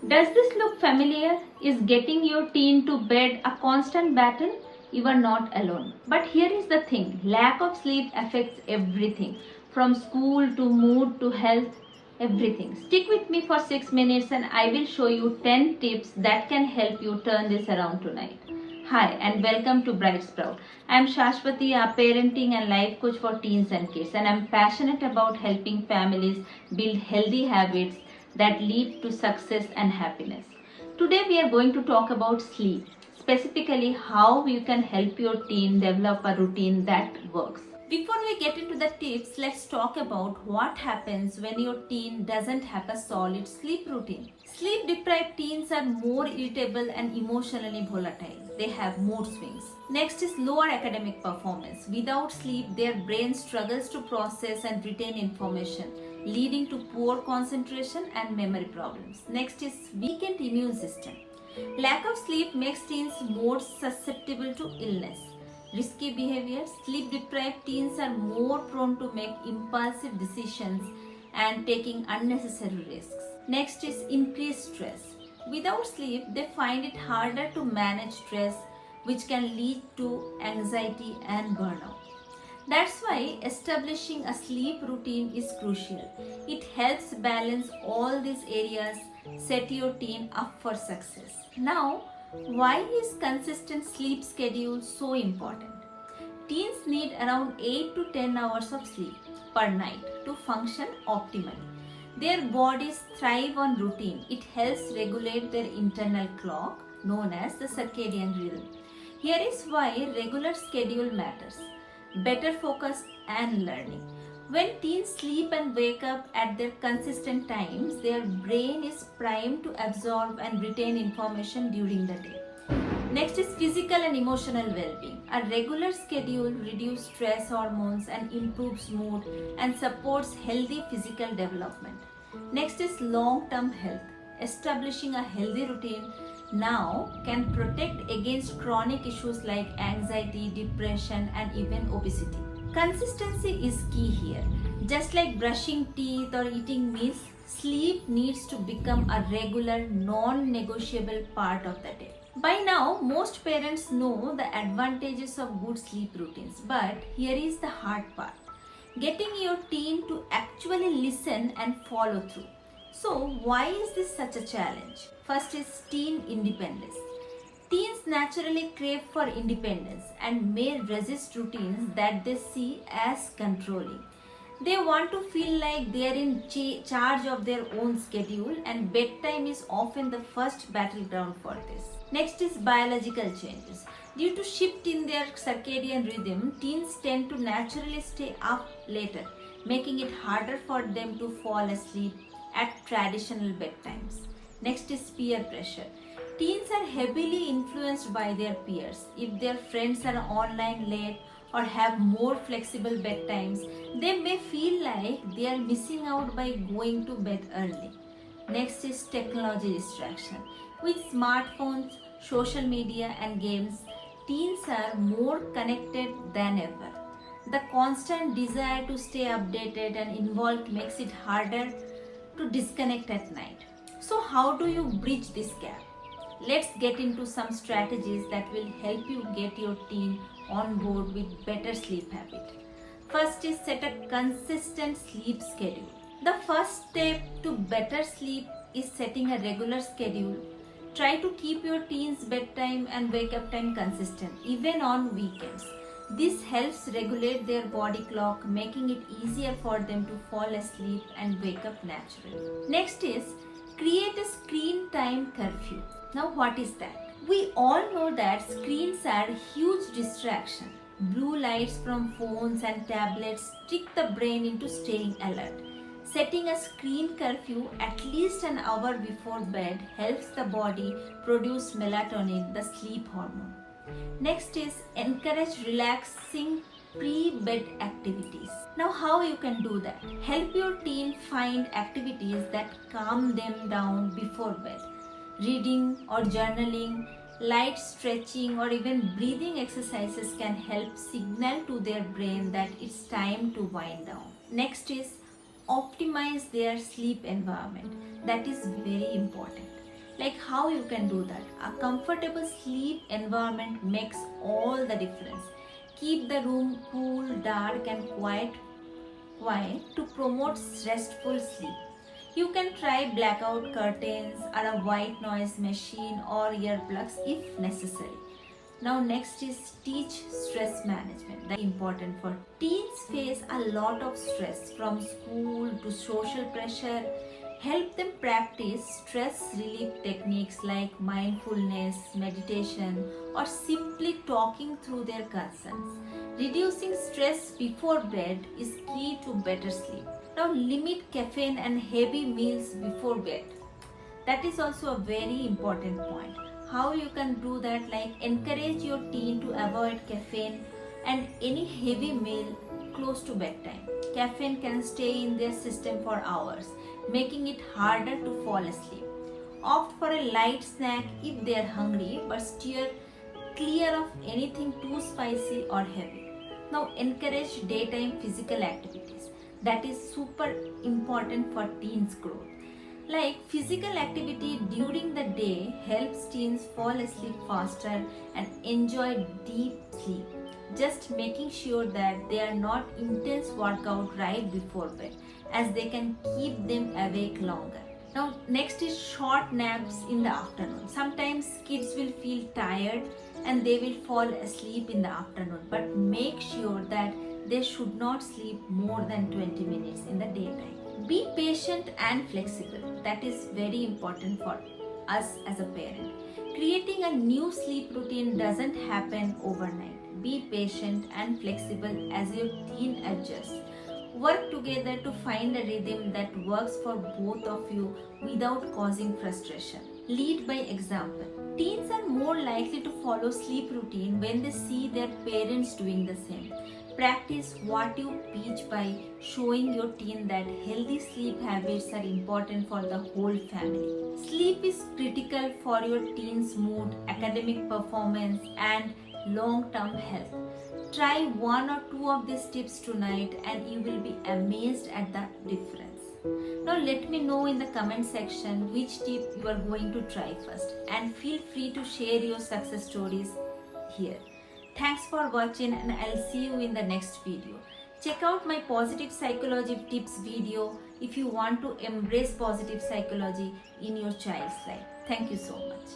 Does this look familiar? Is getting your teen to bed a constant battle? You are not alone. But here is the thing, lack of sleep affects everything from school to mood to health, everything. Stick with me for 6 minutes and I will show you 10 tips that can help you turn this around tonight. Hi and welcome to Bright Sprout. I am Shashwati, a parenting and life coach for teens and kids, and I am passionate about helping families build healthy habits that lead to success and happiness. Today we are going to talk about sleep, specifically how you can help your teen develop a routine that works. Before we get into the tips, let's talk about what happens when your teen doesn't have a solid sleep routine. Sleep deprived teens are more irritable and emotionally volatile. They have mood swings. Next is lower academic performance. Without sleep, their brain struggles to process and retain information, leading to poor concentration and memory problems. Next is weakened immune system. Lack of sleep makes teens more susceptible to illness. Risky behavior. Sleep deprived teens are more prone to make impulsive decisions and taking unnecessary risks. Next is increased stress. Without sleep, they find it harder to manage stress, which can lead to anxiety and burnout. That's why establishing a sleep routine is crucial. It helps balance all these areas, set your teen up for success. Now, why is consistent sleep schedule so important? Teens need around 8 to 10 hours of sleep per night to function optimally. Their bodies thrive on routine. It helps regulate their internal clock known as the circadian rhythm. Here is why regular schedule matters. Better focus and learning. When teens sleep and wake up at their consistent times, their brain is primed to absorb and retain information during the day. Next is physical and emotional well-being. A regular schedule reduces stress hormones and improves mood and supports healthy physical development. Next is long-term health. Establishing a healthy routine now can protect against chronic issues like anxiety, depression, and even obesity. Consistency is key here. Just like brushing teeth or eating meals, sleep needs to become a regular, non negotiable part of the day. By now, most parents know the advantages of good sleep routines, but here is the hard part, getting your teen to actually listen and follow through. So, why is this such a challenge? First is teen independence. Teens naturally crave for independence and may resist routines that they see as controlling. They want to feel like they are in charge of their own schedule, and bedtime is often the first battleground for this. Next is biological changes. Due to shift in their circadian rhythm, teens tend to naturally stay up later, making it harder for them to fall asleep at traditional bedtimes. Next is peer pressure. Teens are heavily influenced by their peers. If their friends are online late or have more flexible bedtimes, they may feel like they are missing out by going to bed early. Next is technology distraction. With smartphones, social media, and games, teens are more connected than ever. The constant desire to stay updated and involved makes it harder to disconnect at night. So, how do you bridge this gap? Let's get into some strategies that will help you get your teen on board with better sleep habit. First is set a consistent sleep schedule. The first step to better sleep is setting a regular schedule. Try to keep your teen's bedtime and wake up time consistent, even on weekends. This helps regulate their body clock, making it easier for them to fall asleep and wake up naturally. Next is create a screen time curfew. Now, what is that? We all know that screens are a huge distraction. Blue lights from phones and tablets trick the brain into staying alert. Setting a screen curfew at least an hour before bed helps the body produce melatonin, the sleep hormone. Next is encourage relaxing pre-bed activities. Now, how you can do that? Help your teen find activities that calm them down before bed. Reading or journaling, light stretching, or even breathing exercises can help signal to their brain that it's time to wind down. Next is optimize their sleep environment. That is very important. Like how you can do that. A comfortable sleep environment makes all the difference. Keep the room cool, dark and quiet to promote restful sleep. You can try blackout curtains or a white noise machine or earplugs if necessary. Now next is teach stress management. That's important for teens face a lot of stress from school to social pressure. Help them practice stress relief techniques like mindfulness, meditation or simply talking through their concerns. Reducing stress before bed is key to better sleep. Now limit caffeine and heavy meals before bed. That is also a very important point. How you can do that, like encourage your teen to avoid caffeine and any heavy meal close to bedtime. Caffeine can stay in their system for hours, making it harder to fall asleep. Opt for a light snack if they are hungry, but steer clear of anything too spicy or heavy. Now encourage daytime physical activities. That is super important for teens growth. Like physical activity during the day helps teens fall asleep faster and enjoy deep sleep. Just making sure that they are not intense workout right before bed, as they can keep them awake longer. Now next is short naps in the afternoon. Sometimes kids will feel tired and they will fall asleep in the afternoon, but make sure that they should not sleep more than 20 minutes in the daytime. Be patient and flexible. That is very important for us as a parent. Creating a new sleep routine doesn't happen overnight. Be patient and flexible as your teen adjusts. Work together to find a rhythm that works for both of you without causing frustration. Lead by example. Teens are more likely to follow sleep routine when they see their parents doing the same. Practice what you preach by showing your teen that healthy sleep habits are important for the whole family. Sleep is critical for your teen's mood, academic performance, and long term health. Try one or two of these tips tonight and you will be amazed at the difference. Now let me know in the comment section which tip you are going to try first, and feel free to share your success stories here. Thanks for watching and I'll see you in the next video. Check out my positive psychology tips video if you want to embrace positive psychology in your child's life. Thank you so much.